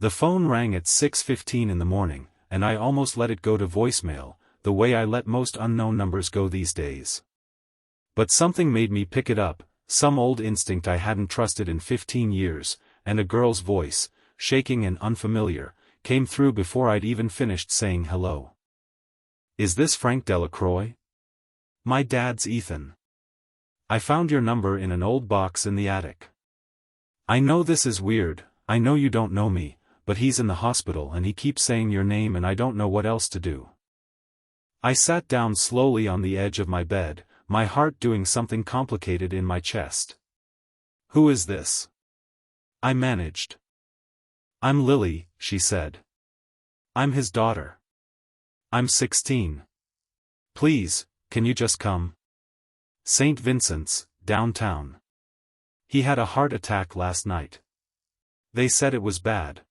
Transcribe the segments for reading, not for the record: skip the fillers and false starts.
The phone rang at 6:15 in the morning, and I almost let it go to voicemail, the way I let most unknown numbers go these days. But something made me pick it up, some old instinct I hadn't trusted in 15 years, and a girl's voice, shaking and unfamiliar, came through before I'd even finished saying hello. "Is this Frank Delacroix? My dad's Ethan. I found your number in an old box in the attic. I know this is weird, I know you don't know me, but he's in the hospital and he keeps saying your name and I don't know what else to do." I sat down slowly on the edge of my bed, my heart doing something complicated in my chest. "Who is this?" I managed. "I'm Lily," she said. "I'm his daughter. I'm 16. Please, can you just come? St. Vincent's, downtown. He had a heart attack last night. They said it was bad."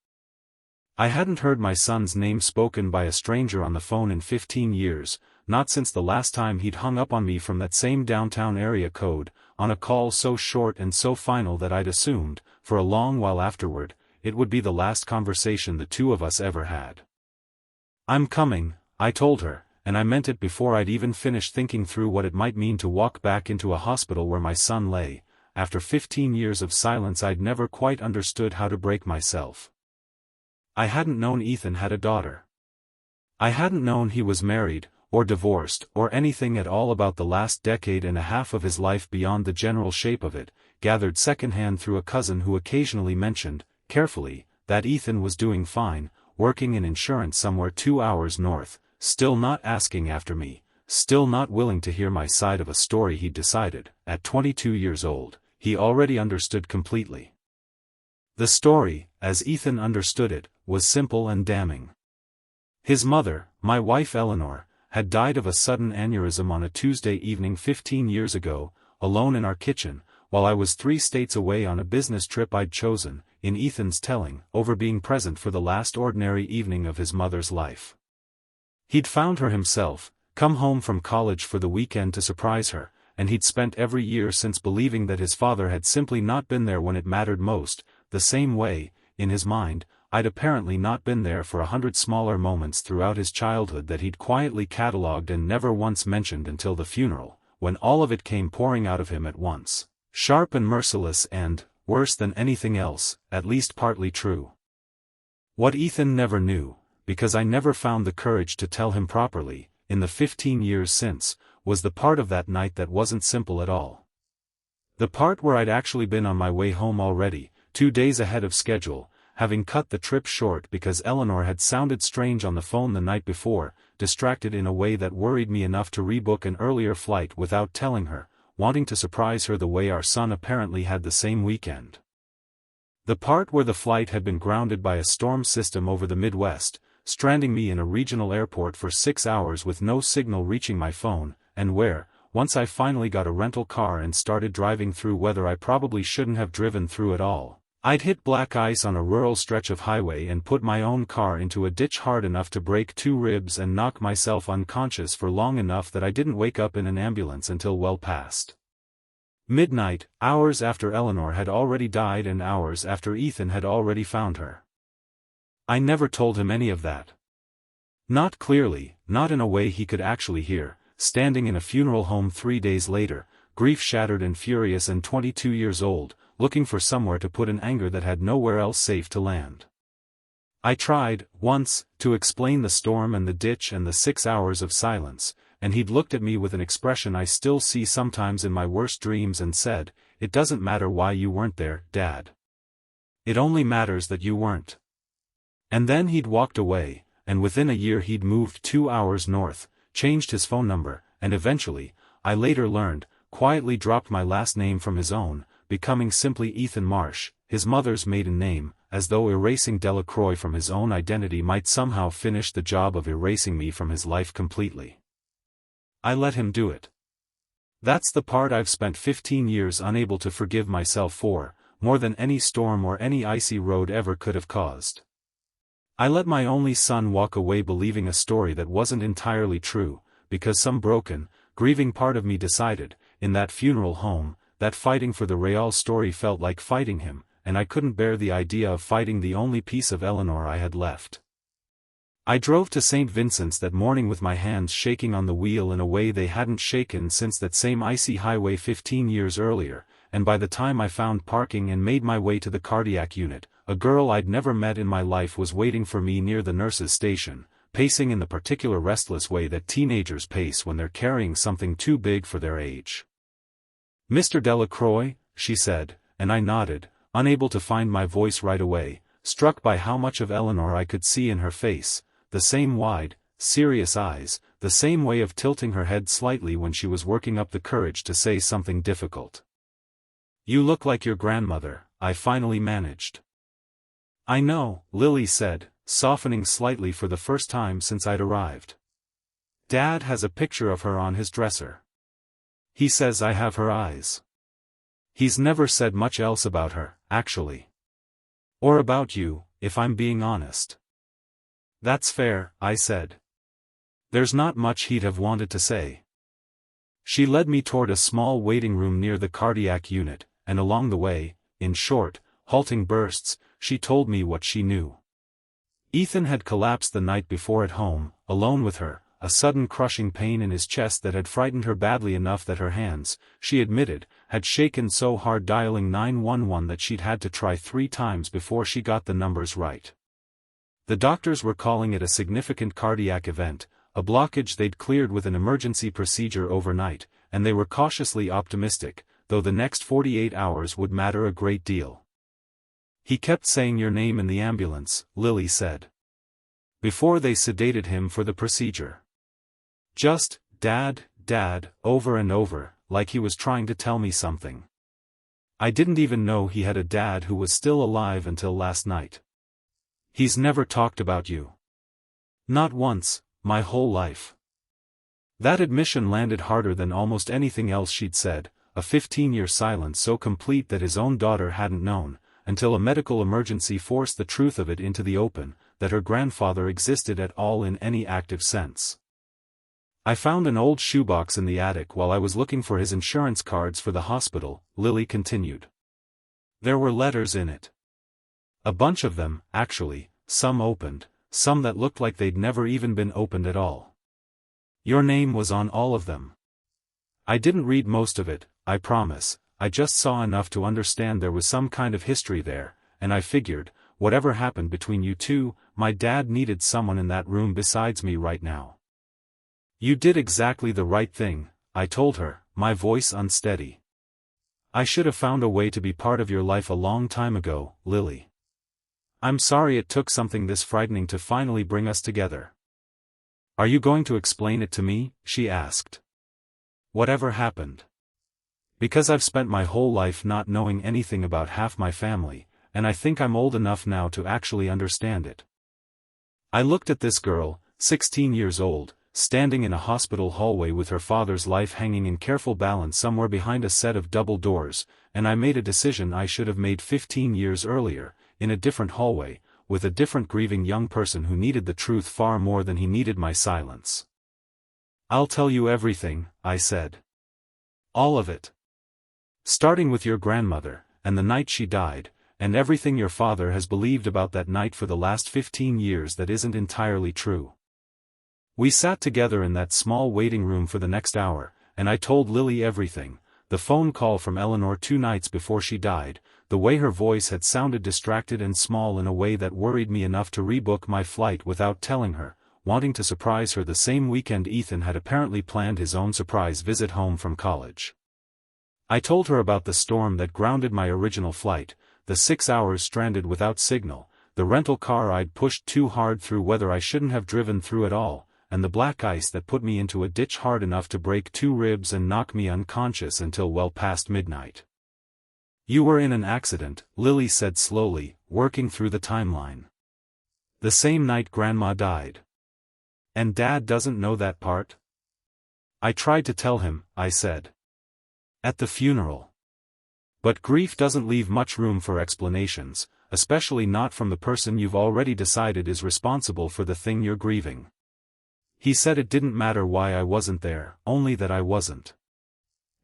I hadn't heard my son's name spoken by a stranger on the phone in 15 years, not since the last time he'd hung up on me from that same downtown area code, on a call so short and so final that I'd assumed, for a long while afterward, it would be the last conversation the two of us ever had. "I'm coming," I told her, and I meant it before I'd even finished thinking through what it might mean to walk back into a hospital where my son lay. After 15 years of silence I'd never quite understood how to break myself. I hadn't known Ethan had a daughter. I hadn't known he was married, or divorced, or anything at all about the last decade and a half of his life beyond the general shape of it, gathered secondhand through a cousin who occasionally mentioned, carefully, that Ethan was doing fine, working in insurance somewhere 2 hours north, still not asking after me, still not willing to hear my side of a story he'd decided, at 22 years old, he already understood completely. The story, as Ethan understood it, was simple and damning. His mother, my wife Eleanor, had died of a sudden aneurysm on a Tuesday evening 15 years ago, alone in our kitchen, while I was 3 states away on a business trip I'd chosen, in Ethan's telling, over being present for the last ordinary evening of his mother's life. He'd found her himself, come home from college for the weekend to surprise her, and he'd spent every year since believing that his father had simply not been there when it mattered most, the same way, in his mind, I'd apparently not been there for 100 smaller moments throughout his childhood that he'd quietly catalogued and never once mentioned until the funeral, when all of it came pouring out of him at once, sharp and merciless and, worse than anything else, at least partly true. What Ethan never knew, because I never found the courage to tell him properly, in the 15 years since, was the part of that night that wasn't simple at all. The part where I'd actually been on my way home already, 2 days ahead of schedule, having cut the trip short because Eleanor had sounded strange on the phone the night before, distracted in a way that worried me enough to rebook an earlier flight without telling her, wanting to surprise her the way our son apparently had the same weekend. The part where the flight had been grounded by a storm system over the Midwest, stranding me in a regional airport for 6 hours with no signal reaching my phone, and where, once I finally got a rental car and started driving through weather I probably shouldn't have driven through at all, I'd hit black ice on a rural stretch of highway and put my own car into a ditch hard enough to break 2 ribs and knock myself unconscious for long enough that I didn't wake up in an ambulance until well past midnight, hours after Eleanor had already died and hours after Ethan had already found her. I never told him any of that. Not clearly, not in a way he could actually hear, standing in a funeral home 3 days later, grief-shattered and furious and 22 years old, looking for somewhere to put an anger that had nowhere else safe to land. I tried, once, to explain the storm and the ditch and the 6 hours of silence, and he'd looked at me with an expression I still see sometimes in my worst dreams and said, "It doesn't matter why you weren't there, Dad. It only matters that you weren't." And then he'd walked away, and within a year he'd moved 2 hours north, changed his phone number, and eventually, I later learned, quietly dropped my last name from his own, becoming simply Ethan Marsh, his mother's maiden name, as though erasing Delacroix from his own identity might somehow finish the job of erasing me from his life completely. I let him do it. That's the part I've spent 15 years unable to forgive myself for, more than any storm or any icy road ever could have caused. I let my only son walk away believing a story that wasn't entirely true, because some broken, grieving part of me decided, in that funeral home, that fighting for the real story felt like fighting him, and I couldn't bear the idea of fighting the only piece of Eleanor I had left. I drove to St. Vincent's that morning with my hands shaking on the wheel in a way they hadn't shaken since that same icy highway 15 years earlier, and by the time I found parking and made my way to the cardiac unit, a girl I'd never met in my life was waiting for me near the nurse's station, pacing in the particular restless way that teenagers pace when they're carrying something too big for their age. "Mr. Delacroix," she said, and I nodded, unable to find my voice right away, struck by how much of Eleanor I could see in her face, the same wide, serious eyes, the same way of tilting her head slightly when she was working up the courage to say something difficult. "You look like your grandmother," I finally managed. "I know," Lily said, softening slightly for the first time since I'd arrived. "Dad has a picture of her on his dresser. He says I have her eyes. He's never said much else about her, actually. Or about you, if I'm being honest." "That's fair," I said. "There's not much he'd have wanted to say." She led me toward a small waiting room near the cardiac unit, and along the way, in short, halting bursts, she told me what she knew. Ethan had collapsed the night before at home, alone with her, a sudden crushing pain in his chest that had frightened her badly enough that her hands, she admitted, had shaken so hard dialing 911 that she'd had to try 3 times before she got the numbers right. The doctors were calling it a significant cardiac event, a blockage they'd cleared with an emergency procedure overnight, and they were cautiously optimistic, though the next 48 hours would matter a great deal. "He kept saying your name in the ambulance," Lily said. "Before they sedated him for the procedure. Just, Dad, Dad, over and over, like he was trying to tell me something. I didn't even know he had a dad who was still alive until last night. He's never talked about you. Not once, my whole life." That admission landed harder than almost anything else she'd said, a 15-year silence so complete that his own daughter hadn't known, until a medical emergency forced the truth of it into the open, that her grandfather existed at all in any active sense. "I found an old shoebox in the attic while I was looking for his insurance cards for the hospital," Lily continued. "There were letters in it. A bunch of them, actually, some opened, some that looked like they'd never even been opened at all. Your name was on all of them. I didn't read most of it, I promise, I just saw enough to understand there was some kind of history there, and I figured, whatever happened between you two, my dad needed someone in that room besides me right now." "You did exactly the right thing," I told her, my voice unsteady. "I should have found a way to be part of your life a long time ago, Lily. I'm sorry it took something this frightening to finally bring us together." "Are you going to explain it to me?" she asked. "Whatever happened? Because I've spent my whole life not knowing anything about half my family, and I think I'm old enough now to actually understand it." I looked at this girl, 16 years old, standing in a hospital hallway with her father's life hanging in careful balance somewhere behind a set of double doors, and I made a decision I should have made 15 years earlier, in a different hallway, with a different grieving young person who needed the truth far more than he needed my silence. "I'll tell you everything," I said. "All of it. Starting with your grandmother, and the night she died, and everything your father has believed about that night for the last 15 years that isn't entirely true." We sat together in that small waiting room for the next hour, and I told Lily everything, the phone call from Eleanor 2 nights before she died, the way her voice had sounded distracted and small in a way that worried me enough to rebook my flight without telling her, wanting to surprise her the same weekend Ethan had apparently planned his own surprise visit home from college. I told her about the storm that grounded my original flight, the 6 hours stranded without signal, the rental car I'd pushed too hard through weather I shouldn't have driven through at all, and the black ice that put me into a ditch hard enough to break 2 ribs and knock me unconscious until well past midnight. "You were in an accident," Lily said slowly, working through the timeline. "The same night Grandma died. And Dad doesn't know that part?" "I tried to tell him," I said. "At the funeral. But grief doesn't leave much room for explanations, especially not from the person you've already decided is responsible for the thing you're grieving. He said it didn't matter why I wasn't there, only that I wasn't.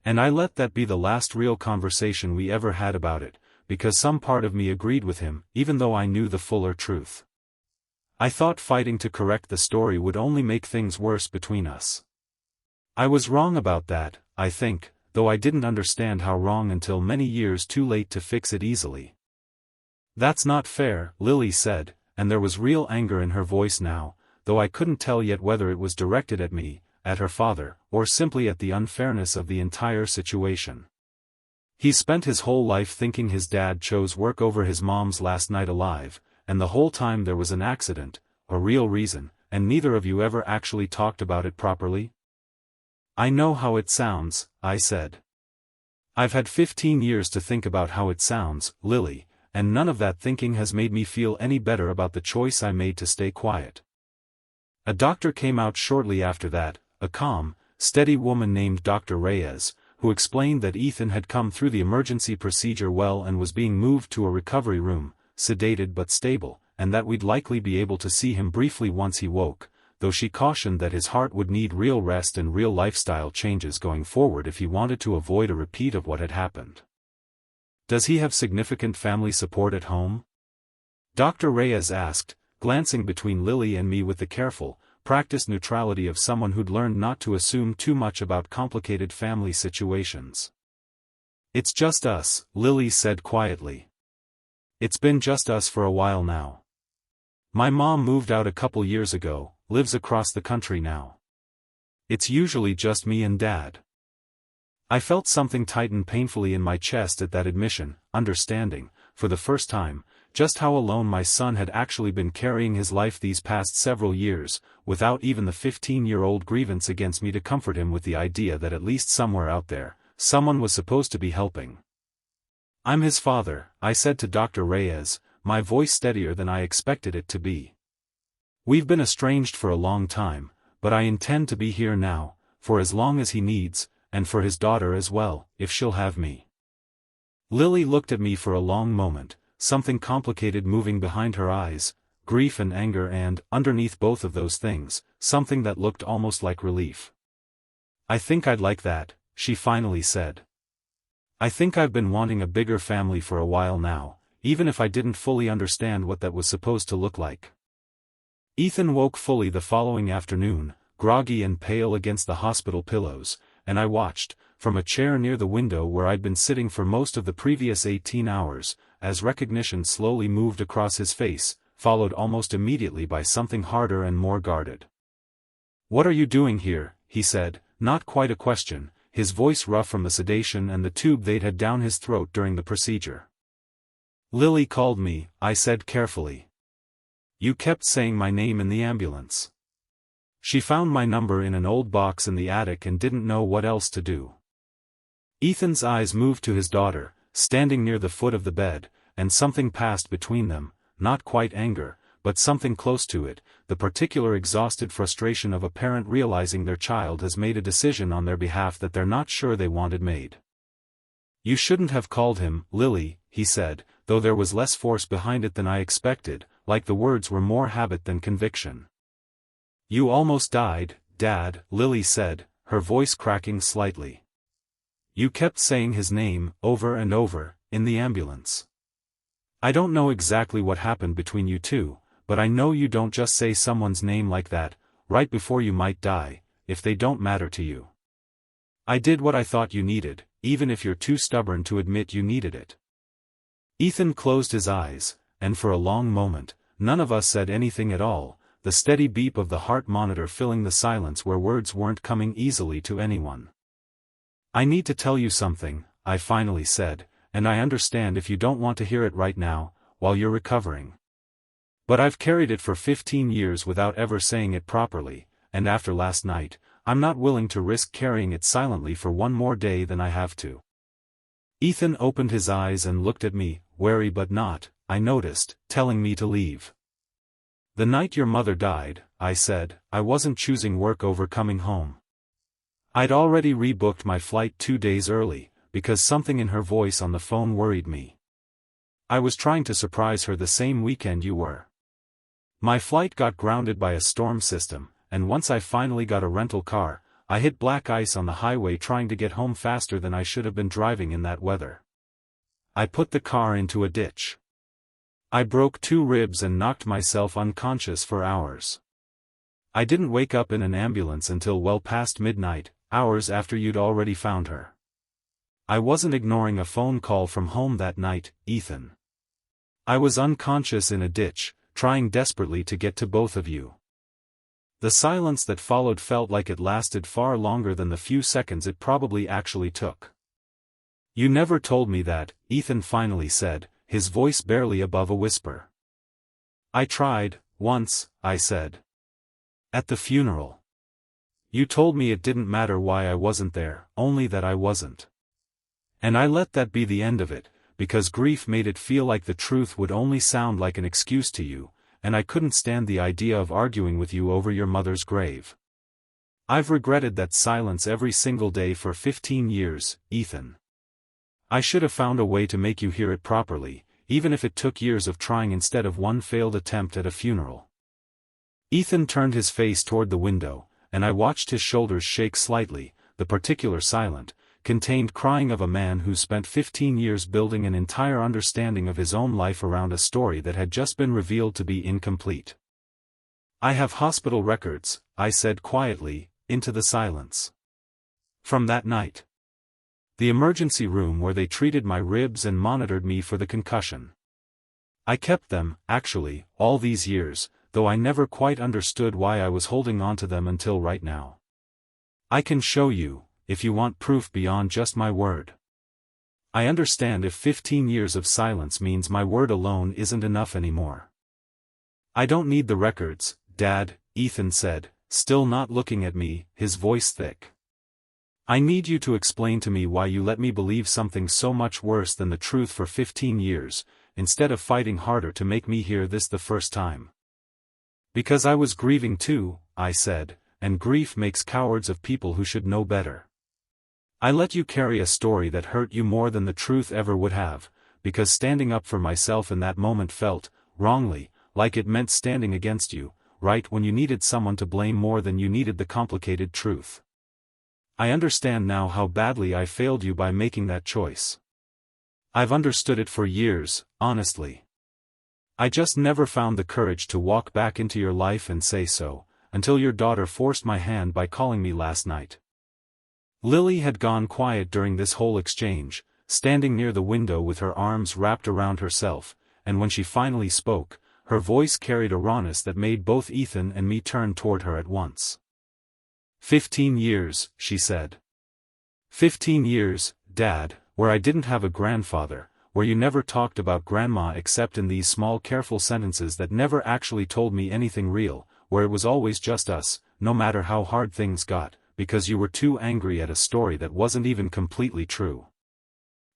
And I let that be the last real conversation we ever had about it, because some part of me agreed with him, even though I knew the fuller truth. I thought fighting to correct the story would only make things worse between us. I was wrong about that, I think, though I didn't understand how wrong until many years too late to fix it easily. "That's not fair," Lily said, and there was real anger in her voice now, though I couldn't tell yet whether it was directed at me, at her father, or simply at the unfairness of the entire situation. He spent his whole life thinking his dad chose work over his mom's last night alive, and the whole time there was an accident, a real reason, and neither of you ever actually talked about it properly? "I know how it sounds," I said. "I've had 15 years to think about how it sounds, Lily, and none of that thinking has made me feel any better about the choice I made to stay quiet." A doctor came out shortly after that, a calm, steady woman named Dr. Reyes, who explained that Ethan had come through the emergency procedure well and was being moved to a recovery room, sedated but stable, and that we'd likely be able to see him briefly once he woke, though she cautioned that his heart would need real rest and real lifestyle changes going forward if he wanted to avoid a repeat of what had happened. "Does he have significant family support at home?" Dr. Reyes asked, glancing between Lily and me with the careful, practiced neutrality of someone who'd learned not to assume too much about complicated family situations. "It's just us," Lily said quietly. "It's been just us for a while now. My mom moved out a couple years ago, lives across the country now. It's usually just me and Dad." I felt something tighten painfully in my chest at that admission, understanding, for the first time, just how alone my son had actually been carrying his life these past several years, without even the 15-year-old grievance against me to comfort him with the idea that at least somewhere out there, someone was supposed to be helping. "I'm his father," I said to Dr. Reyes, my voice steadier than I expected it to be. "We've been estranged for a long time, but I intend to be here now, for as long as he needs, and for his daughter as well, if she'll have me." Lily looked at me for a long moment, something complicated moving behind her eyes, grief and anger and, underneath both of those things, something that looked almost like relief. "I think I'd like that," she finally said. "I think I've been wanting a bigger family for a while now, even if I didn't fully understand what that was supposed to look like." Ethan woke fully the following afternoon, groggy and pale against the hospital pillows, and I watched, from a chair near the window where I'd been sitting for most of the previous 18 hours, as recognition slowly moved across his face, followed almost immediately by something harder and more guarded. "What are you doing here?" he said, not quite a question, his voice rough from the sedation and the tube they'd had down his throat during the procedure. "Lily called me," I said carefully. "You kept saying my name in the ambulance. She found my number in an old box in the attic and didn't know what else to do." Ethan's eyes moved to his daughter, standing near the foot of the bed, and something passed between them, not quite anger, but something close to it, the particular exhausted frustration of a parent realizing their child has made a decision on their behalf that they're not sure they wanted made. "You shouldn't have called him, Lily," he said, though there was less force behind it than I expected, like the words were more habit than conviction. "You almost died, Dad," Lily said, her voice cracking slightly. "You kept saying his name, over and over, in the ambulance. I don't know exactly what happened between you two, but I know you don't just say someone's name like that, right before you might die, if they don't matter to you. I did what I thought you needed, even if you're too stubborn to admit you needed it." Ethan closed his eyes, and for a long moment, none of us said anything at all, the steady beep of the heart monitor filling the silence where words weren't coming easily to anyone. "I need to tell you something," I finally said, "and I understand if you don't want to hear it right now, while you're recovering. But I've carried it for 15 years without ever saying it properly, and after last night, I'm not willing to risk carrying it silently for one more day than I have to." Ethan opened his eyes and looked at me, wary but not, I noticed, telling me to leave. "The night your mother died," I said, "I wasn't choosing work over coming home. I'd already rebooked my flight 2 days early, because something in her voice on the phone worried me. I was trying to surprise her the same weekend you were. My flight got grounded by a storm system, and once I finally got a rental car, I hit black ice on the highway trying to get home faster than I should have been driving in that weather. I put the car into a ditch. I broke 2 ribs and knocked myself unconscious for hours. I didn't wake up in an ambulance until well past midnight, hours after you'd already found her. I wasn't ignoring a phone call from home that night, Ethan. I was unconscious in a ditch, trying desperately to get to both of you." The silence that followed felt like it lasted far longer than the few seconds it probably actually took. "You never told me that," Ethan finally said, his voice barely above a whisper. "I tried, once," I said. "At the funeral. You told me it didn't matter why I wasn't there, only that I wasn't. And I let that be the end of it, because grief made it feel like the truth would only sound like an excuse to you, and I couldn't stand the idea of arguing with you over your mother's grave. I've regretted that silence every single day for 15 years, Ethan. I should have found a way to make you hear it properly, even if it took years of trying instead of one failed attempt at a funeral." Ethan turned his face toward the window, and I watched his shoulders shake slightly. The particular silent, contained crying of a man who spent 15 years building an entire understanding of his own life around a story that had just been revealed to be incomplete. "I have hospital records," I said quietly, into the silence. "From that night. The emergency room where they treated my ribs and monitored me for the concussion. I kept them, actually, all these years, though I never quite understood why I was holding on to them until right now. I can show you, if you want proof beyond just my word. I understand if 15 years of silence means my word alone isn't enough anymore." "I don't need the records, Dad," Ethan said, still not looking at me, his voice thick. "I need you to explain to me why you let me believe something so much worse than the truth for 15 years, instead of fighting harder to make me hear this the first time." "Because I was grieving too," I said, "and grief makes cowards of people who should know better. I let you carry a story that hurt you more than the truth ever would have, because standing up for myself in that moment felt, wrongly, like it meant standing against you, right when you needed someone to blame more than you needed the complicated truth. I understand now how badly I failed you by making that choice. I've understood it for years, honestly. I just never found the courage to walk back into your life and say so, until your daughter forced my hand by calling me last night." Lily had gone quiet during this whole exchange, standing near the window with her arms wrapped around herself, and when she finally spoke, her voice carried a rawness that made both Ethan and me turn toward her at once. 15 years, she said. 15 years, Dad, where I didn't have a grandfather, where you never talked about Grandma except in these small careful sentences that never actually told me anything real, where it was always just us, no matter how hard things got, because you were too angry at a story that wasn't even completely true.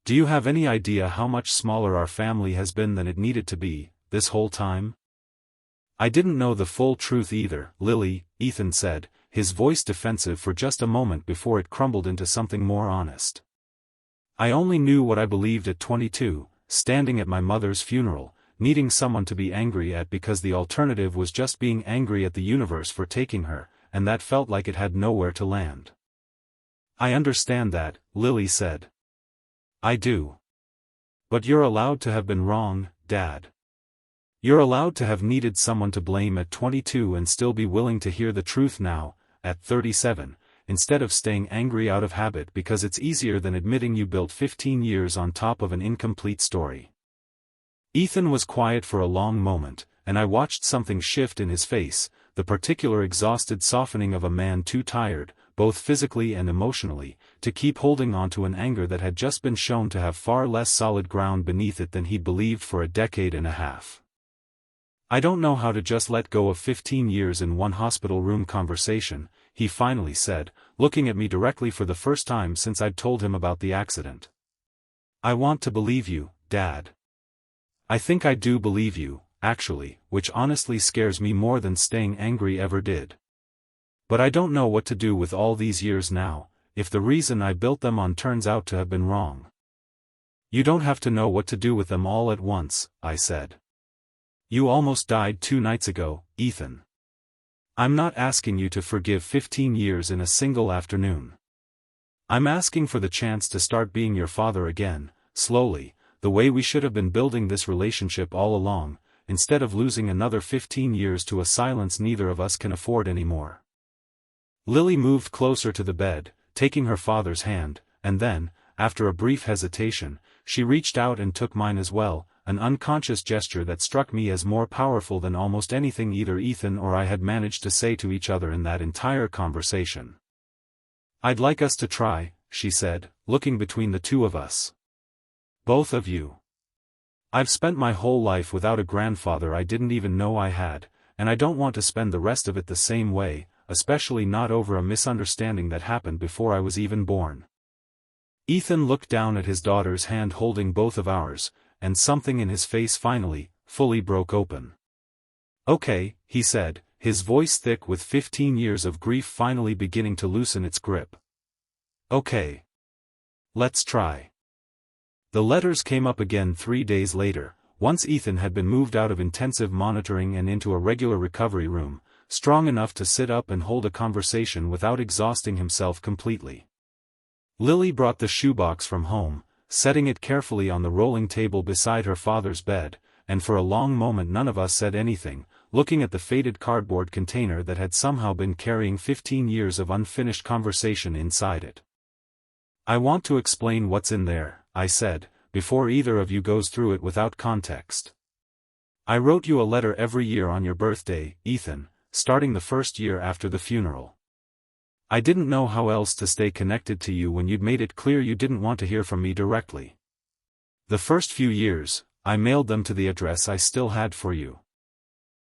Do you have any idea how much smaller our family has been than it needed to be, this whole time?" "I didn't know the full truth either, Lily," Ethan said, his voice defensive for just a moment before it crumbled into something more honest. "I only knew what I believed at 22, standing at my mother's funeral, needing someone to be angry at because the alternative was just being angry at the universe for taking her, and that felt like it had nowhere to land." "I understand that," Lily said. "I do. But you're allowed to have been wrong, Dad. You're allowed to have needed someone to blame at 22 and still be willing to hear the truth now, at 37, instead of staying angry out of habit because it's easier than admitting you built 15 years on top of an incomplete story." Ethan was quiet for a long moment, and I watched something shift in his face, the particular exhausted softening of a man too tired, both physically and emotionally, to keep holding on to an anger that had just been shown to have far less solid ground beneath it than he'd believed for a decade and a half. "I don't know how to just let go of 15 years in one hospital room conversation," he finally said, looking at me directly for the first time since I'd told him about the accident. "I want to believe you, Dad. I think I do believe you, actually, which honestly scares me more than staying angry ever did. But I don't know what to do with all these years now, if the reason I built them on turns out to have been wrong." "You don't have to know what to do with them all at once," I said. "You almost died 2 nights ago, Ethan. I'm not asking you to forgive 15 years in a single afternoon. I'm asking for the chance to start being your father again, slowly, the way we should have been building this relationship all along, instead of losing another 15 years to a silence neither of us can afford anymore. Lily moved closer to the bed, taking her father's hand, and then, after a brief hesitation, she reached out and took mine as well, an unconscious gesture that struck me as more powerful than almost anything either Ethan or I had managed to say to each other in that entire conversation. "I'd like us to try," she said, looking between the two of us. "Both of you. I've spent my whole life without a grandfather I didn't even know I had, and I don't want to spend the rest of it the same way, especially not over a misunderstanding that happened before I was even born." Ethan looked down at his daughter's hand holding both of ours, and something in his face finally, fully broke open. "Okay," he said, his voice thick with 15 years of grief finally beginning to loosen its grip. "Okay. Let's try." The letters came up again 3 days later, once Ethan had been moved out of intensive monitoring and into a regular recovery room, strong enough to sit up and hold a conversation without exhausting himself completely. Lily brought the shoebox from home, setting it carefully on the rolling table beside her father's bed, and for a long moment none of us said anything, looking at the faded cardboard container that had somehow been carrying 15 years of unfinished conversation inside it. "I want to explain what's in there," I said, "before either of you goes through it without context. I wrote you a letter every year on your birthday, Ethan, starting the first year after the funeral. I didn't know how else to stay connected to you when you'd made it clear you didn't want to hear from me directly. The first few years, I mailed them to the address I still had for you.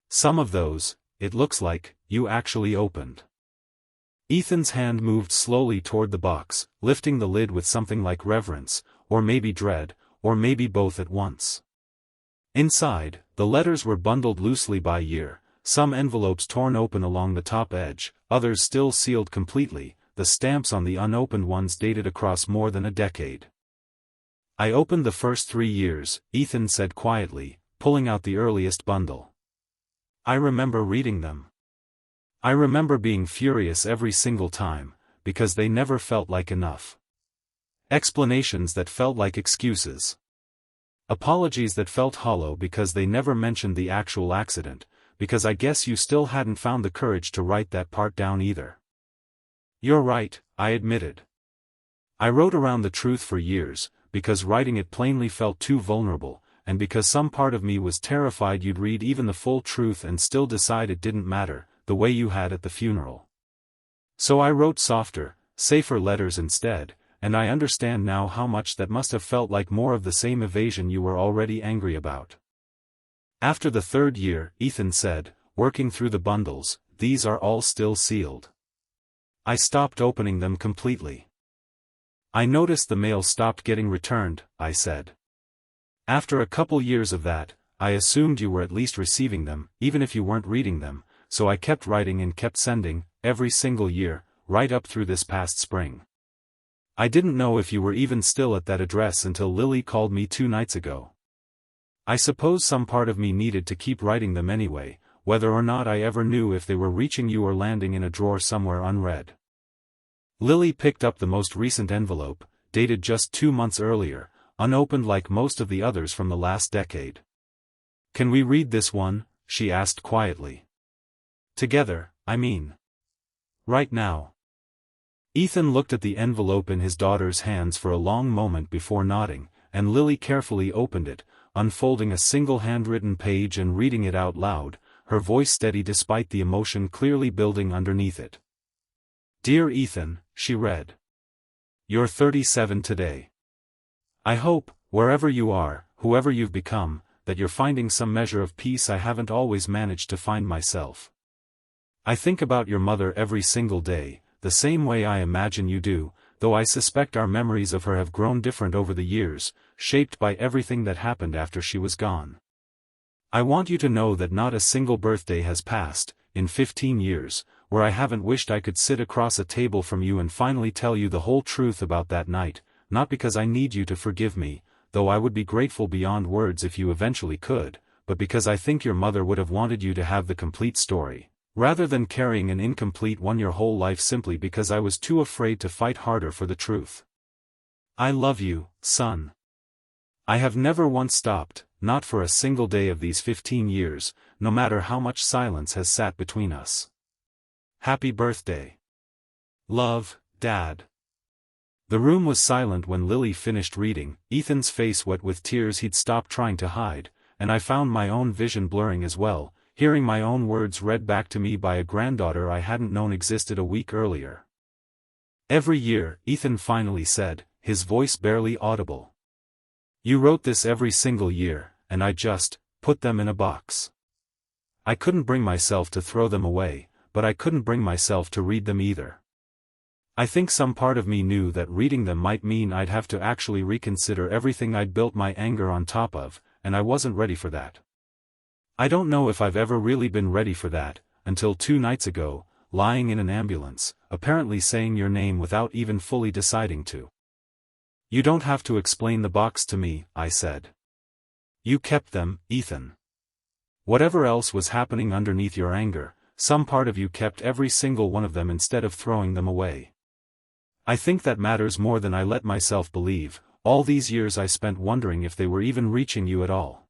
Some of those, it looks like, you actually opened." Ethan's hand moved slowly toward the box, lifting the lid with something like reverence, or maybe dread, or maybe both at once. Inside, the letters were bundled loosely by year, some envelopes torn open along the top edge, others still sealed completely, the stamps on the unopened ones dated across more than a decade. "I opened the first 3 years," Ethan said quietly, pulling out the earliest bundle. "I remember reading them. I remember being furious every single time, because they never felt like enough. Explanations that felt like excuses. Apologies that felt hollow because they never mentioned the actual accident, because I guess you still hadn't found the courage to write that part down either." "You're right," I admitted. "I wrote around the truth for years, because writing it plainly felt too vulnerable, and because some part of me was terrified you'd read even the full truth and still decide it didn't matter, the way you had at the funeral. So I wrote softer, safer letters instead, and I understand now how much that must have felt like more of the same evasion you were already angry about." After the 3rd year, Ethan said, working through the bundles, "These are all still sealed." I stopped opening them completely. "I noticed the mail stopped getting returned," I said. "After a couple years of that, I assumed you were at least receiving them, even if you weren't reading them, so I kept writing and kept sending, every single year, right up through this past spring. I didn't know if you were even still at that address until Lily called me 2 nights ago. I suppose some part of me needed to keep writing them anyway, whether or not I ever knew if they were reaching you or landing in a drawer somewhere unread." Lily picked up the most recent envelope, dated just 2 months earlier, unopened like most of the others from the last decade. "Can we read this one?" she asked quietly. "Together, I mean. Right now." Ethan looked at the envelope in his daughter's hands for a long moment before nodding, and Lily carefully opened it, unfolding a single handwritten page and reading it out loud, her voice steady despite the emotion clearly building underneath it. "Dear Ethan," she read. "You're 37 today. I hope, wherever you are, whoever you've become, that you're finding some measure of peace I haven't always managed to find myself. I think about your mother every single day, the same way I imagine you do, though I suspect our memories of her have grown different over the years, shaped by everything that happened after she was gone. I want you to know that not a single birthday has passed, in 15 years, where I haven't wished I could sit across a table from you and finally tell you the whole truth about that night, not because I need you to forgive me, though I would be grateful beyond words if you eventually could, but because I think your mother would have wanted you to have the complete story, rather than carrying an incomplete one your whole life simply because I was too afraid to fight harder for the truth. I love you, son. I have never once stopped, not for a single day of these 15 years, no matter how much silence has sat between us. Happy birthday. Love, Dad. The room was silent when Lily finished reading, Ethan's face wet with tears he'd stopped trying to hide, and I found my own vision blurring as well, hearing my own words read back to me by a granddaughter I hadn't known existed a week earlier. Every year, Ethan finally said, his voice barely audible. You wrote this every single year, and I just put them in a box. I couldn't bring myself to throw them away, but I couldn't bring myself to read them either. I think some part of me knew that reading them might mean I'd have to actually reconsider everything I'd built my anger on top of, and I wasn't ready for that. I don't know if I've ever really been ready for that, until 2 nights ago, lying in an ambulance, apparently saying your name without even fully deciding to. You don't have to explain the box to me, I said. You kept them, Ethan. Whatever else was happening underneath your anger, some part of you kept every single one of them instead of throwing them away. I think that matters more than I let myself believe. All these years I spent wondering if they were even reaching you at all.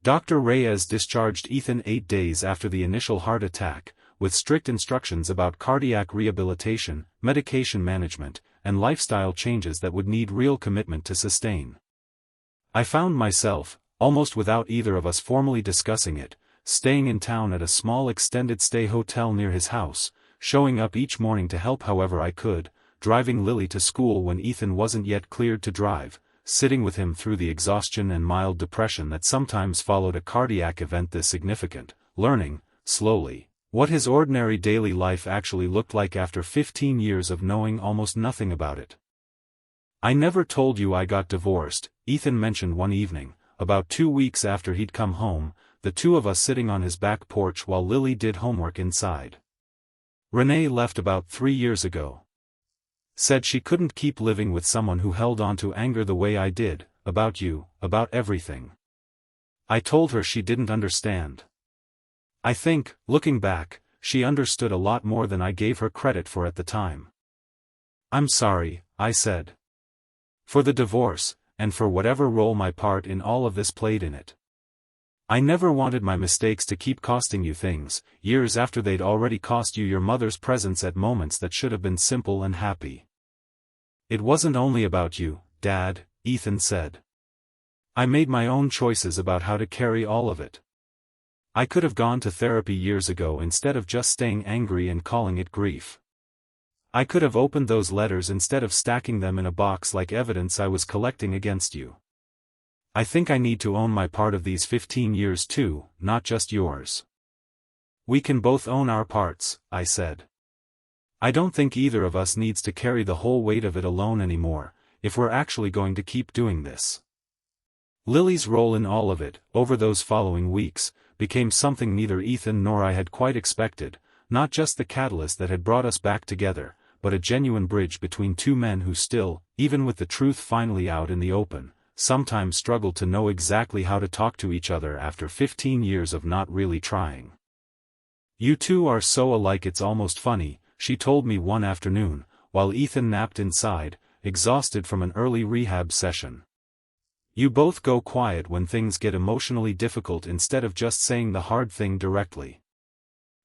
Dr. Reyes discharged Ethan 8 days after the initial heart attack, with strict instructions about cardiac rehabilitation, medication management, and lifestyle changes that would need real commitment to sustain. I found myself, almost without either of us formally discussing it, staying in town at a small extended-stay hotel near his house, showing up each morning to help however I could, driving Lily to school when Ethan wasn't yet cleared to drive, sitting with him through the exhaustion and mild depression that sometimes followed a cardiac event this significant, learning, slowly, what his ordinary daily life actually looked like after 15 years of knowing almost nothing about it. I never told you I got divorced, Ethan mentioned one evening, about 2 weeks after he'd come home, the two of us sitting on his back porch while Lily did homework inside. Renee left about 3 years ago. Said she couldn't keep living with someone who held on to anger the way I did, about you, about everything. I told her she didn't understand. I think, looking back, she understood a lot more than I gave her credit for at the time. I'm sorry, I said. For the divorce, and for whatever role my part in all of this played in it. I never wanted my mistakes to keep costing you things, years after they'd already cost you your mother's presence at moments that should have been simple and happy. It wasn't only about you, Dad, Ethan said. I made my own choices about how to carry all of it. I could have gone to therapy years ago instead of just staying angry and calling it grief. I could have opened those letters instead of stacking them in a box like evidence I was collecting against you. I think I need to own my part of these 15 years too, not just yours. We can both own our parts, I said. I don't think either of us needs to carry the whole weight of it alone anymore, if we're actually going to keep doing this. Lily's role in all of it, over those following weeks, became something neither Ethan nor I had quite expected, not just the catalyst that had brought us back together, but a genuine bridge between two men who still, even with the truth finally out in the open, sometimes struggled to know exactly how to talk to each other after 15 years of not really trying. You two are so alike it's almost funny, she told me one afternoon, while Ethan napped inside, exhausted from an early rehab session. You both go quiet when things get emotionally difficult instead of just saying the hard thing directly.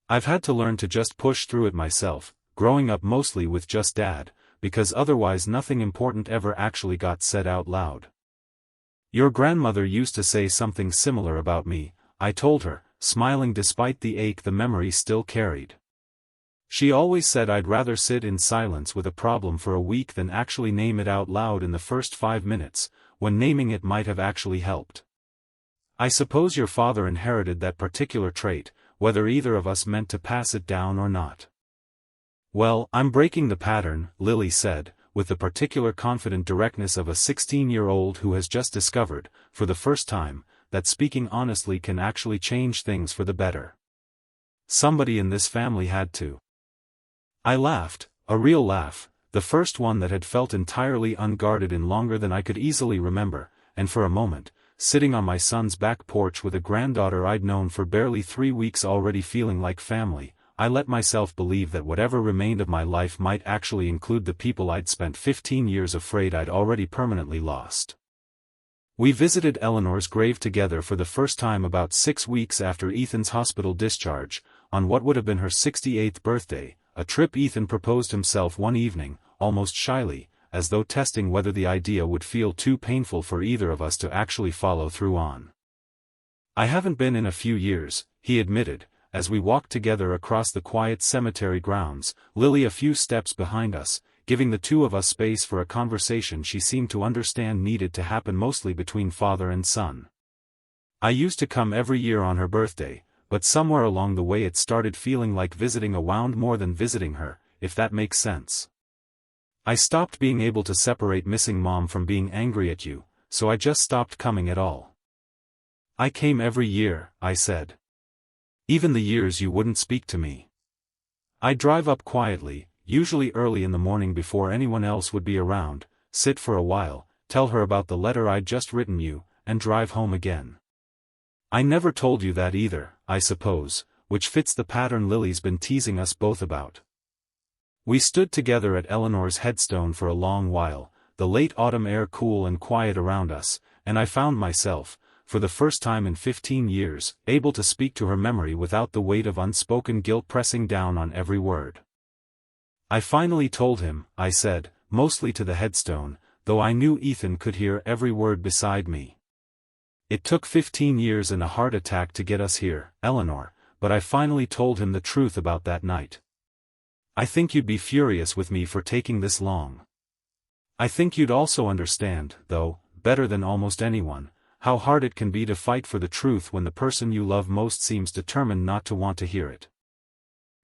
I've had to learn to just push through it myself, growing up mostly with just Dad, because otherwise nothing important ever actually got said out loud. Your grandmother used to say something similar about me, I told her, smiling despite the ache the memory still carried. She always said I'd rather sit in silence with a problem for a week than actually name it out loud in the first 5 minutes, when naming it might have actually helped. I suppose your father inherited that particular trait, whether either of us meant to pass it down or not. Well, I'm breaking the pattern, Lily said, with the particular confident directness of a 16-year-old who has just discovered, for the first time, that speaking honestly can actually change things for the better. Somebody in this family had to. I laughed, a real laugh, the first one that had felt entirely unguarded in longer than I could easily remember, and for a moment, sitting on my son's back porch with a granddaughter I'd known for barely 3 weeks already feeling like family, I let myself believe that whatever remained of my life might actually include the people I'd spent 15 years afraid I'd already permanently lost. We visited Eleanor's grave together for the first time about 6 weeks after Ethan's hospital discharge, on what would have been her 68th birthday, a trip Ethan proposed himself one evening, almost shyly, as though testing whether the idea would feel too painful for either of us to actually follow through on. "I haven't been in a few years," he admitted, as we walked together across the quiet cemetery grounds, Lily a few steps behind us, giving the two of us space for a conversation she seemed to understand needed to happen mostly between father and son. "I used to come every year on her birthday, but somewhere along the way it started feeling like visiting a wound more than visiting her, if that makes sense. I stopped being able to separate missing Mom from being angry at you, so I just stopped coming at all." "I came every year," I said. "Even the years you wouldn't speak to me. I'd drive up quietly, usually early in the morning before anyone else would be around, sit for a while, tell her about the letter I'd just written you, and drive home again. I never told you that either, I suppose, which fits the pattern Lily's been teasing us both about." We stood together at Eleanor's headstone for a long while, the late autumn air cool and quiet around us, and I found myself, for the first time in 15 years, able to speak to her memory without the weight of unspoken guilt pressing down on every word. "I finally told him," I said, mostly to the headstone, though I knew Ethan could hear every word beside me. "It took 15 years and a heart attack to get us here, Eleanor, but I finally told him the truth about that night. I think you'd be furious with me for taking this long. I think you'd also understand, though, better than almost anyone, how hard it can be to fight for the truth when the person you love most seems determined not to want to hear it."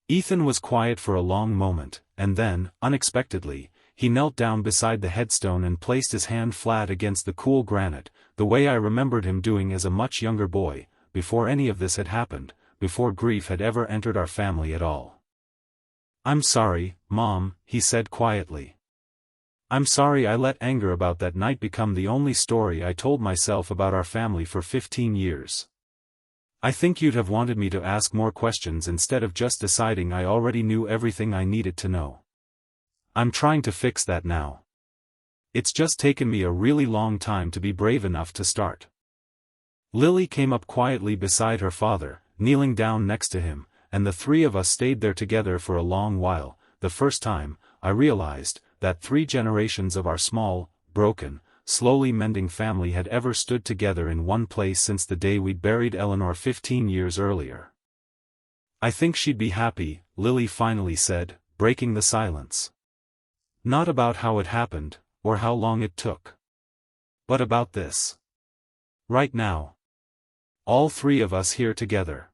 Ethan was quiet for a long moment, and then, unexpectedly, he knelt down beside the headstone and placed his hand flat against the cool granite, the way I remembered him doing as a much younger boy, before any of this had happened, before grief had ever entered our family at all. "I'm sorry, Mom," he said quietly. "I'm sorry I let anger about that night become the only story I told myself about our family for 15 years. I think you'd have wanted me to ask more questions instead of just deciding I already knew everything I needed to know. I'm trying to fix that now. It's just taken me a really long time to be brave enough to start." Lily came up quietly beside her father, kneeling down next to him, and the three of us stayed there together for a long while, the first time, I realized, that 3 generations of our small, broken, slowly mending family had ever stood together in one place since the day we'd buried Eleanor 15 years earlier. "I think she'd be happy," Lily finally said, breaking the silence. "Not about how it happened, or how long it took. But about this. Right now. All 3 of us here together."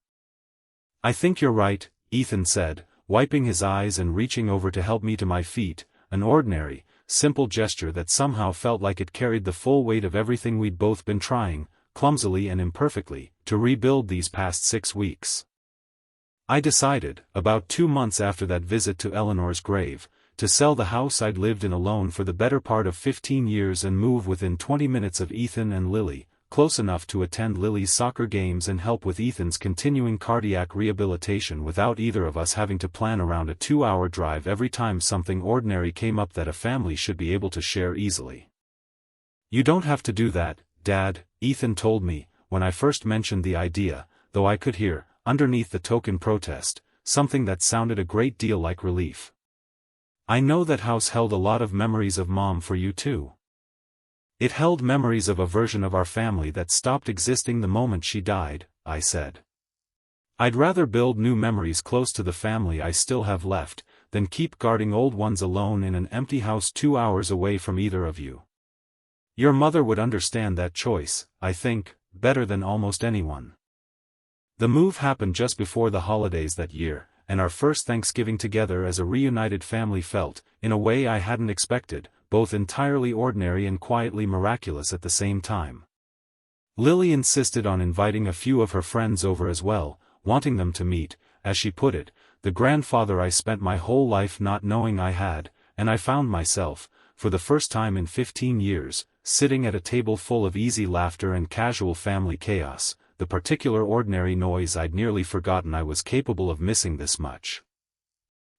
"I think you're right," Ethan said, wiping his eyes and reaching over to help me to my feet, an ordinary, simple gesture that somehow felt like it carried the full weight of everything we'd both been trying, clumsily and imperfectly, to rebuild these past 6 weeks. "I decided, about 2 months after that visit to Eleanor's grave, to sell the house I'd lived in alone for the better part of 15 years and move within 20 minutes of Ethan and Lily, close enough to attend Lily's soccer games and help with Ethan's continuing cardiac rehabilitation without either of us having to plan around a 2-hour drive every time something ordinary came up that a family should be able to share easily." "You don't have to do that, Dad," Ethan told me, when I first mentioned the idea, though I could hear, underneath the token protest, something that sounded a great deal like relief. "I know that house held a lot of memories of Mom for you too. It held memories of a version of our family that stopped existing the moment she died," I said. "I'd rather build new memories close to the family I still have left, than keep guarding old ones alone in an empty house 2 hours away from either of you. Your mother would understand that choice, I think, better than almost anyone." The move happened just before the holidays that year, and our first Thanksgiving together as a reunited family felt, in a way I hadn't expected, both entirely ordinary and quietly miraculous at the same time. Lily insisted on inviting a few of her friends over as well, wanting them to meet, as she put it, the grandfather I spent my whole life not knowing I had, and I found myself, for the first time in 15 years, sitting at a table full of easy laughter and casual family chaos, the particular ordinary noise I'd nearly forgotten I was capable of missing this much.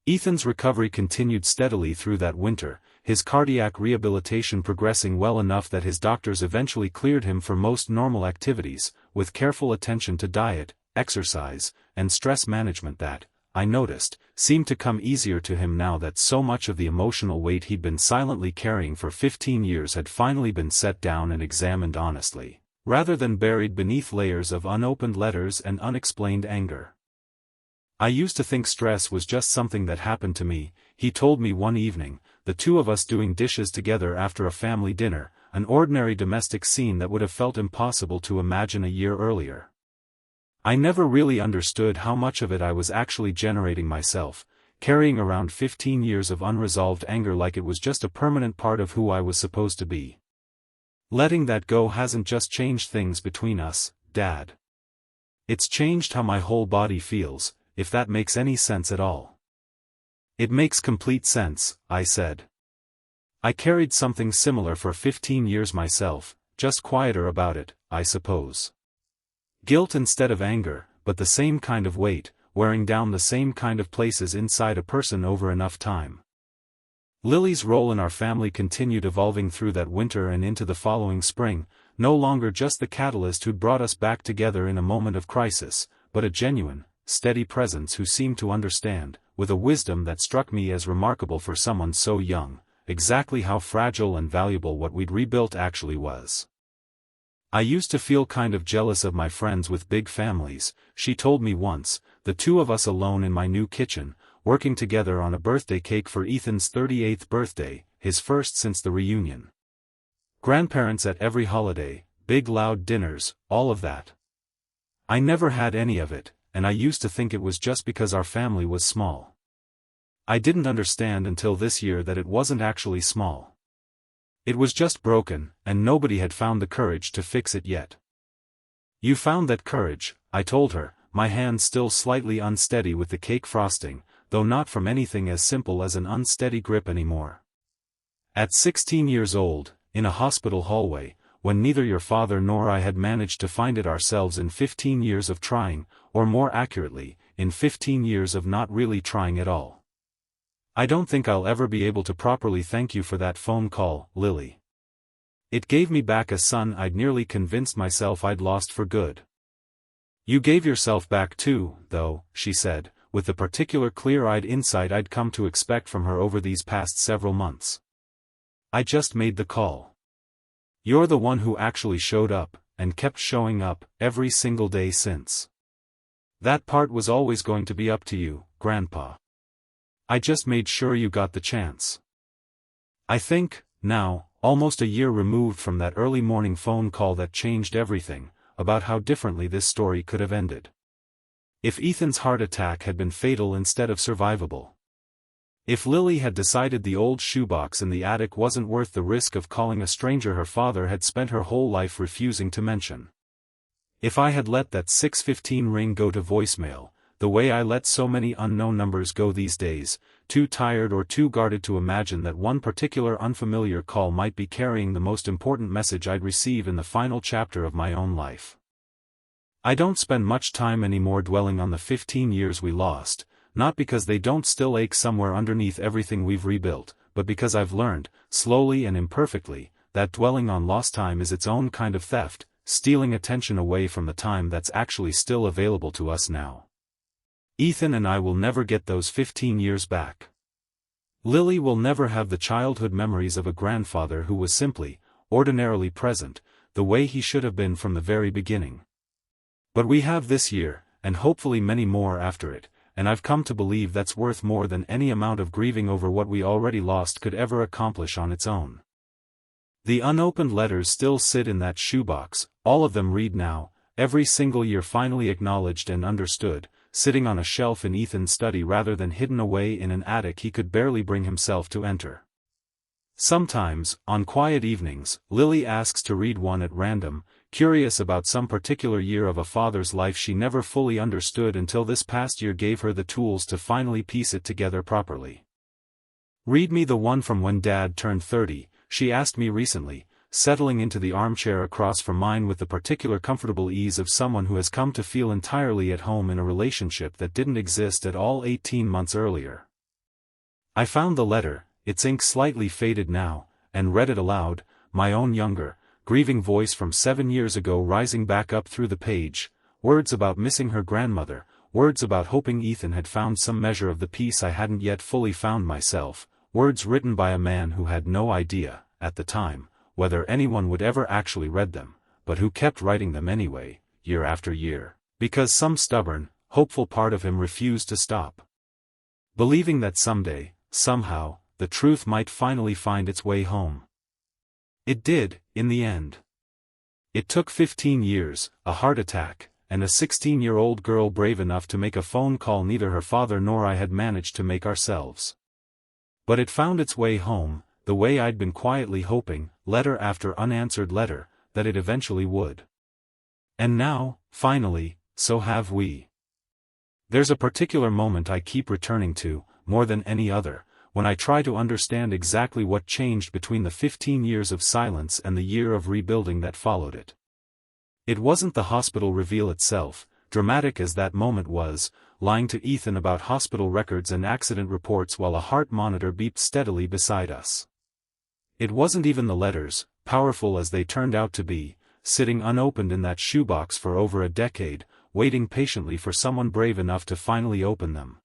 Ethan's recovery continued steadily through that winter, his cardiac rehabilitation progressing well enough that his doctors eventually cleared him for most normal activities, with careful attention to diet, exercise, and stress management that, I noticed, seemed to come easier to him now that so much of the emotional weight he'd been silently carrying for 15 years had finally been set down and examined honestly, rather than buried beneath layers of unopened letters and unexplained anger. I used to think stress was just something that happened to me, he told me one evening, the two of us doing dishes together after a family dinner, an ordinary domestic scene that would have felt impossible to imagine a year earlier. I never really understood how much of it I was actually generating myself, carrying around 15 years of unresolved anger like it was just a permanent part of who I was supposed to be. Letting that go hasn't just changed things between us, Dad. It's changed how my whole body feels, if that makes any sense at all. It makes complete sense, I said. I carried something similar for 15 years myself, just quieter about it, I suppose. Guilt instead of anger, but the same kind of weight, wearing down the same kind of places inside a person over enough time. Lily's role in our family continued evolving through that winter and into the following spring, no longer just the catalyst who'd brought us back together in a moment of crisis, but a genuine, steady presence who seemed to understand, with a wisdom that struck me as remarkable for someone so young, exactly how fragile and valuable what we'd rebuilt actually was. I used to feel kind of jealous of my friends with big families, she told me once, the two of us alone in my new kitchen, working together on a birthday cake for Ethan's 38th birthday, his first since the reunion. Grandparents at every holiday, big loud dinners, all of that. I never had any of it, and I used to think it was just because our family was small. I didn't understand until this year that it wasn't actually small. It was just broken, and nobody had found the courage to fix it yet. You found that courage, I told her, my hand still slightly unsteady with the cake frosting, though not from anything as simple as an unsteady grip anymore. At 16 years old, in a hospital hallway, when neither your father nor I had managed to find it ourselves in 15 years of trying, or more accurately, in 15 years of not really trying at all. I don't think I'll ever be able to properly thank you for that phone call, Lily. It gave me back a son I'd nearly convinced myself I'd lost for good. You gave yourself back too, though, she said, with the particular clear-eyed insight I'd come to expect from her over these past several months. I just made the call. You're the one who actually showed up, and kept showing up, every single day since. That part was always going to be up to you, Grandpa. I just made sure you got the chance. I think, now, almost a year removed from that early morning phone call that changed everything, about how differently this story could have ended. If Ethan's heart attack had been fatal instead of survivable. If Lily had decided the old shoebox in the attic wasn't worth the risk of calling a stranger her father had spent her whole life refusing to mention. If I had let that 6:15 ring go to voicemail, the way I let so many unknown numbers go these days, too tired or too guarded to imagine that one particular unfamiliar call might be carrying the most important message I'd receive in the final chapter of my own life. I don't spend much time anymore dwelling on the 15 years we lost, not because they don't still ache somewhere underneath everything we've rebuilt, but because I've learned, slowly and imperfectly, that dwelling on lost time is its own kind of theft, stealing attention away from the time that's actually still available to us now. Ethan and I will never get those 15 years back. Lily will never have the childhood memories of a grandfather who was simply, ordinarily present, the way he should have been from the very beginning. But we have this year, and hopefully many more after it, and I've come to believe that's worth more than any amount of grieving over what we already lost could ever accomplish on its own. The unopened letters still sit in that shoebox, all of them read now, every single year finally acknowledged and understood, sitting on a shelf in Ethan's study rather than hidden away in an attic he could barely bring himself to enter. Sometimes, on quiet evenings, Lily asks to read one at random, curious about some particular year of a father's life she never fully understood until this past year gave her the tools to finally piece it together properly. Read me the one from when Dad turned 30, she asked me recently, settling into the armchair across from mine with the particular comfortable ease of someone who has come to feel entirely at home in a relationship that didn't exist at all 18 months earlier. I found the letter, its ink slightly faded now, and read it aloud, my own younger, grieving voice from 7 years ago rising back up through the page, words about missing her grandmother, words about hoping Ethan had found some measure of the peace I hadn't yet fully found myself, words written by a man who had no idea, at the time, whether anyone would ever actually read them, but who kept writing them anyway, year after year, because some stubborn, hopeful part of him refused to stop. Believing that someday, somehow, the truth might finally find its way home. It did, in the end. It took 15 years, a heart attack, and a 16-year-old girl brave enough to make a phone call neither her father nor I had managed to make ourselves. But it found its way home, the way I'd been quietly hoping, letter after unanswered letter, that it eventually would. And now, finally, so have we. There's a particular moment I keep returning to, more than any other, when I try to understand exactly what changed between the 15 years of silence and the year of rebuilding that followed it. It wasn't the hospital reveal itself, dramatic as that moment was, lying to Ethan about hospital records and accident reports while a heart monitor beeped steadily beside us. It wasn't even the letters, powerful as they turned out to be, sitting unopened in that shoebox for over a decade, waiting patiently for someone brave enough to finally open them.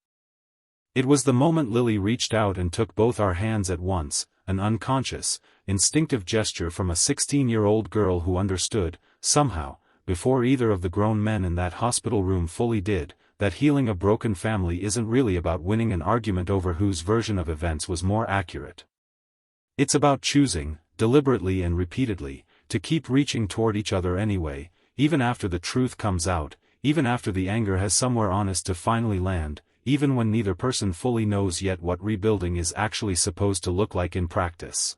It was the moment Lily reached out and took both our hands at once, an unconscious, instinctive gesture from a 16-year-old girl who understood, somehow, before either of the grown men in that hospital room fully did, that healing a broken family isn't really about winning an argument over whose version of events was more accurate. It's about choosing, deliberately and repeatedly, to keep reaching toward each other anyway, even after the truth comes out, even after the anger has somewhere honest to finally land, even when neither person fully knows yet what rebuilding is actually supposed to look like in practice.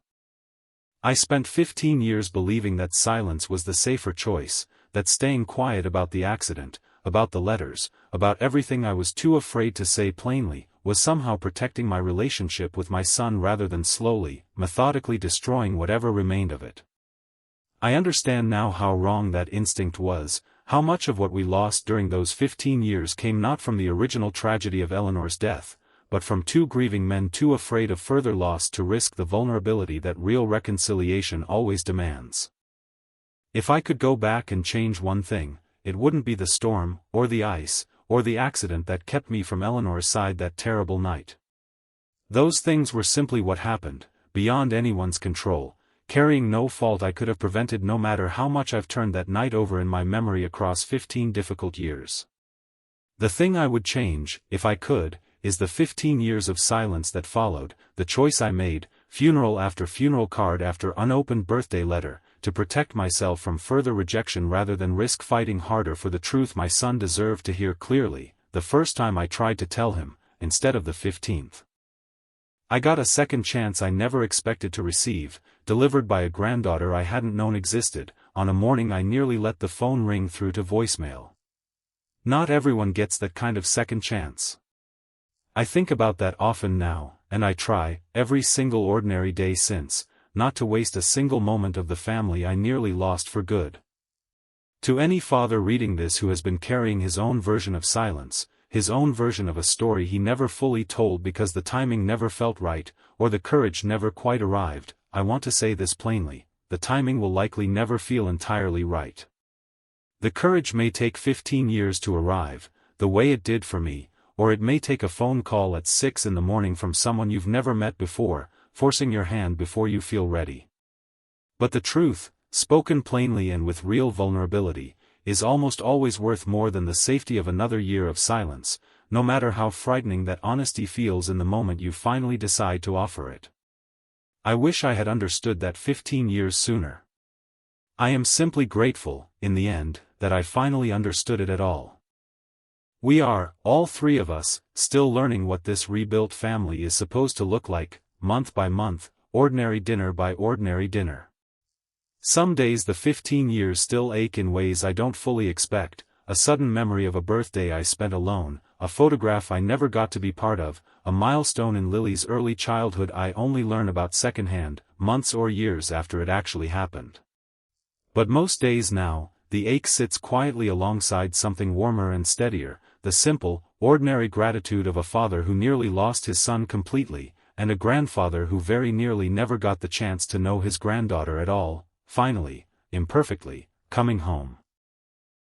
I spent 15 years believing that silence was the safer choice, that staying quiet about the accident, about the letters, about everything I was too afraid to say plainly, was somehow protecting my relationship with my son rather than slowly, methodically destroying whatever remained of it. I understand now how wrong that instinct was, how much of what we lost during those 15 years came not from the original tragedy of Eleanor's death, but from two grieving men too afraid of further loss to risk the vulnerability that real reconciliation always demands. If I could go back and change one thing, it wouldn't be the storm, or the ice, or the accident that kept me from Eleanor's side that terrible night. Those things were simply what happened, beyond anyone's control, carrying no fault I could have prevented no matter how much I've turned that night over in my memory across 15 difficult years. The thing I would change, if I could, is the 15 years of silence that followed, the choice I made, funeral after funeral card after unopened birthday letter, to protect myself from further rejection rather than risk fighting harder for the truth my son deserved to hear clearly, the first time I tried to tell him, instead of the 15th. I got a second chance I never expected to receive, delivered by a granddaughter I hadn't known existed, on a morning I nearly let the phone ring through to voicemail. Not everyone gets that kind of second chance. I think about that often now, and I try, every single ordinary day since, not to waste a single moment of the family I nearly lost for good. To any father reading this who has been carrying his own version of silence, his own version of a story he never fully told because the timing never felt right, or the courage never quite arrived, I want to say this plainly, the timing will likely never feel entirely right. The courage may take 15 years to arrive, the way it did for me, or it may take a phone call at 6 in the morning from someone you've never met before, forcing your hand before you feel ready. But the truth, spoken plainly and with real vulnerability, is almost always worth more than the safety of another year of silence, no matter how frightening that honesty feels in the moment you finally decide to offer it. I wish I had understood that 15 years sooner. I am simply grateful, in the end, that I finally understood it at all. We are, all three of us, still learning what this rebuilt family is supposed to look like, month by month, ordinary dinner by ordinary dinner. Some days the 15 years still ache in ways I don't fully expect, a sudden memory of a birthday I spent alone, a photograph I never got to be part of, a milestone in Lily's early childhood I only learn about secondhand, months or years after it actually happened. But most days now, the ache sits quietly alongside something warmer and steadier, the simple, ordinary gratitude of a father who nearly lost his son completely, and a grandfather who very nearly never got the chance to know his granddaughter at all, finally, imperfectly, coming home.